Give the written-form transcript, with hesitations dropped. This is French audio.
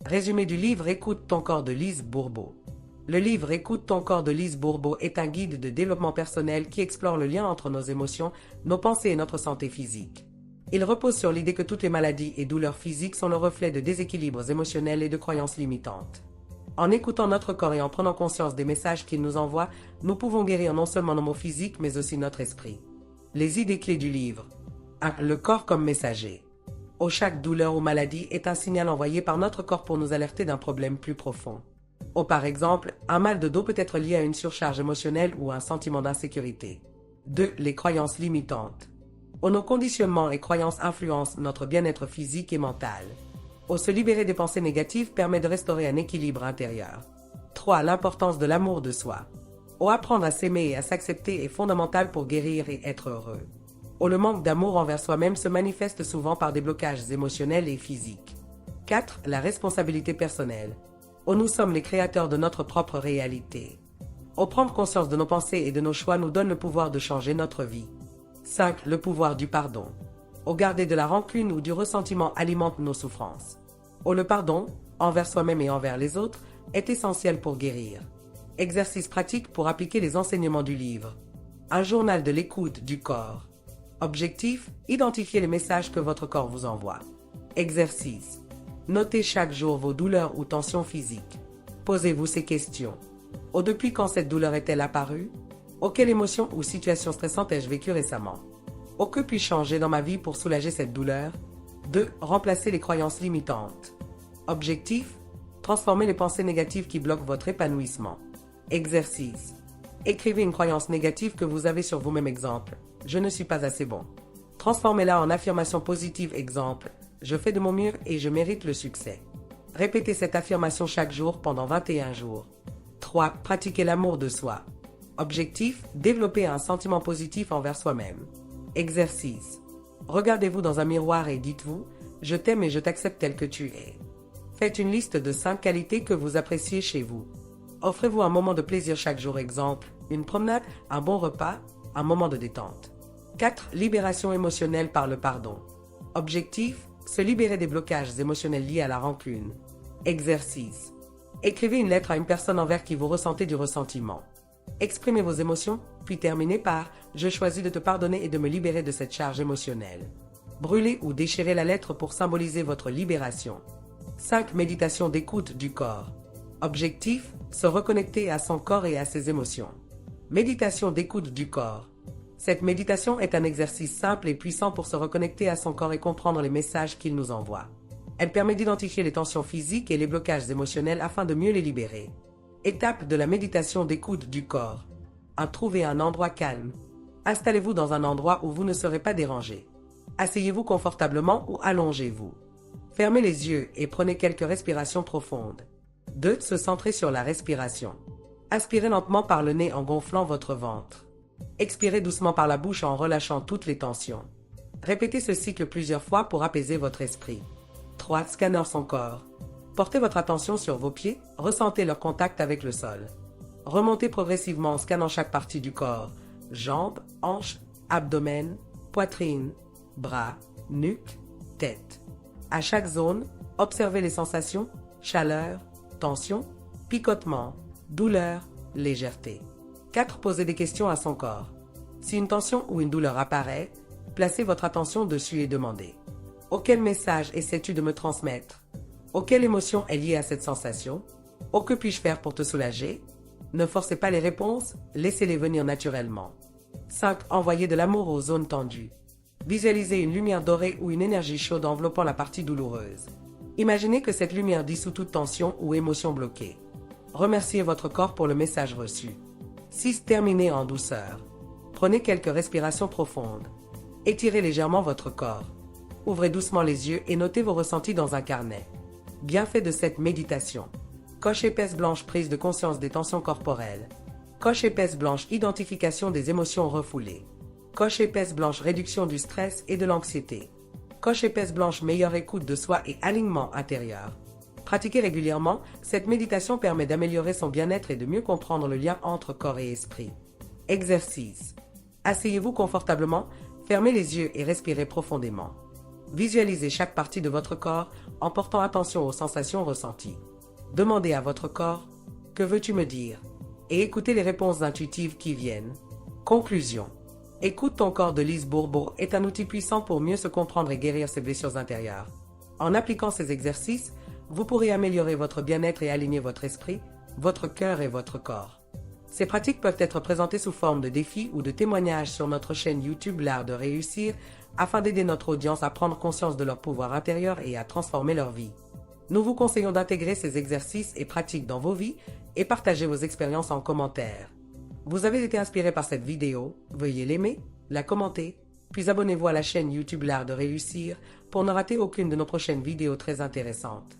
Résumé du livre Écoute ton corps de Lise Bourbeau. Le livre Écoute ton corps de Lise Bourbeau est un guide de développement personnel qui explore le lien entre nos émotions, nos pensées et notre santé physique. Il repose sur l'idée que toutes les maladies et douleurs physiques sont le reflet de déséquilibres émotionnels et de croyances limitantes. En écoutant notre corps et en prenant conscience des messages qu'il nous envoie, nous pouvons guérir non seulement nos maux physiques mais aussi notre esprit. Les idées clés du livre. 1. Le corps comme messager. Chaque douleur ou maladie est un signal envoyé par notre corps pour nous alerter d'un problème plus profond. Par exemple, un mal de dos peut être lié à une surcharge émotionnelle ou à un sentiment d'insécurité. 2. Les croyances limitantes. Nos conditionnements et croyances influencent notre bien-être physique et mental. Se libérer des pensées négatives permet de restaurer un équilibre intérieur. 3. L'importance de l'amour de soi. Apprendre à s'aimer et à s'accepter est fondamental pour guérir et être heureux. Le manque d'amour envers soi-même se manifeste souvent par des blocages émotionnels et physiques. 4. La responsabilité personnelle. Nous sommes les créateurs de notre propre réalité. Prendre conscience de nos pensées et de nos choix nous donne le pouvoir de changer notre vie. 5. Le pouvoir du pardon. Garder de la rancune ou du ressentiment alimente nos souffrances. Le pardon, envers soi-même et envers les autres, est essentiel pour guérir. Exercice pratique pour appliquer les enseignements du livre. Un journal de l'écoute du corps. Objectif, identifier les messages que votre corps vous envoie. Exercice. Notez chaque jour vos douleurs ou tensions physiques. Posez-vous ces questions. Depuis quand cette douleur est-elle apparue? Quelle émotion ou situation stressante ai-je vécue récemment? Que puis-je changer dans ma vie pour soulager cette douleur? 2. Remplacer les croyances limitantes. Objectif, transformer les pensées négatives qui bloquent votre épanouissement. Exercice. Écrivez une croyance négative que vous avez sur vous-même. Exemple. Je ne suis pas assez bon. Transformez-la en affirmation positive. Exemple. Je fais de mon mieux et je mérite le succès. Répétez cette affirmation chaque jour pendant 21 jours. 3. Pratiquez l'amour de soi. Objectif, développer un sentiment positif envers soi-même. Exercice. Regardez-vous dans un miroir et dites-vous « Je t'aime et je t'accepte tel que tu es ». Faites une liste de 5 qualités que vous appréciez chez vous. Offrez-vous un moment de plaisir chaque jour. Exemple, une promenade, un bon repas, un moment de détente. 4. Libération émotionnelle par le pardon. Objectif, se libérer des blocages émotionnels liés à la rancune. Exercice. Écrivez une lettre à une personne envers qui vous ressentez du ressentiment. Exprimez vos émotions, puis terminez par « Je choisis de te pardonner et de me libérer de cette charge émotionnelle ». Brûlez ou déchirez la lettre pour symboliser votre libération. 5. Méditation d'écoute du corps. Objectif, se reconnecter à son corps et à ses émotions. Méditation d'écoute du corps. Cette méditation est un exercice simple et puissant pour se reconnecter à son corps et comprendre les messages qu'il nous envoie. Elle permet d'identifier les tensions physiques et les blocages émotionnels afin de mieux les libérer. Étape de la méditation d'écoute du corps. Trouvez un endroit calme. Installez-vous dans un endroit où vous ne serez pas dérangé. Asseyez-vous confortablement ou allongez-vous. Fermez les yeux et prenez quelques respirations profondes. 2. Se centrer sur la respiration. Inspirez lentement par le nez en gonflant votre ventre. Expirez doucement par la bouche en relâchant toutes les tensions. Répétez ce cycle plusieurs fois pour apaiser votre esprit. 3. Scanner son corps. Portez votre attention sur vos pieds, ressentez leur contact avec le sol. Remontez progressivement en scannant chaque partie du corps. Jambes, hanches, abdomen, poitrine, bras, nuque, tête. À chaque zone, observez les sensations, chaleur, tension, picotement, douleur, légèreté. 4. Posez des questions à son corps. Si une tension ou une douleur apparaît, placez votre attention dessus et demandez « Quel message essaies-tu de me transmettre ? Quelle émotion est liée à cette sensation ? Que puis-je faire pour te soulager ? » Ne forcez pas les réponses, laissez-les venir naturellement. 5. Envoyez de l'amour aux zones tendues. Visualisez une lumière dorée ou une énergie chaude enveloppant la partie douloureuse. Imaginez que cette lumière dissout toute tension ou émotion bloquée. Remerciez votre corps pour le message reçu. 6. Terminez en douceur. Prenez quelques respirations profondes. Étirez légèrement votre corps. Ouvrez doucement les yeux et notez vos ressentis dans un carnet. Bienfait de cette méditation. Coche épaisse blanche, prise de conscience des tensions corporelles. Coche épaisse blanche, identification des émotions refoulées. Coche épaisse blanche, réduction du stress et de l'anxiété. Coche épaisse blanche, meilleure écoute de soi et alignement intérieur. Pratiquez régulièrement, cette méditation permet d'améliorer son bien-être et de mieux comprendre le lien entre corps et esprit. Exercice. Asseyez-vous confortablement, fermez les yeux et respirez profondément. Visualisez chaque partie de votre corps en portant attention aux sensations ressenties. Demandez à votre corps « Que veux-tu me dire ?» et écoutez les réponses intuitives qui viennent. Conclusion. Écoute ton corps de Lise Bourbeau est un outil puissant pour mieux se comprendre et guérir ses blessures intérieures. En appliquant ces exercices, vous pourrez améliorer votre bien-être et aligner votre esprit, votre cœur et votre corps. Ces pratiques peuvent être présentées sous forme de défis ou de témoignages sur notre chaîne YouTube L'Art de réussir afin d'aider notre audience à prendre conscience de leur pouvoir intérieur et à transformer leur vie. Nous vous conseillons d'intégrer ces exercices et pratiques dans vos vies et partager vos expériences en commentaire. Vous avez été inspiré par cette vidéo, veuillez l'aimer, la commenter, puis abonnez-vous à la chaîne YouTube L'Art de réussir pour ne rater aucune de nos prochaines vidéos très intéressantes.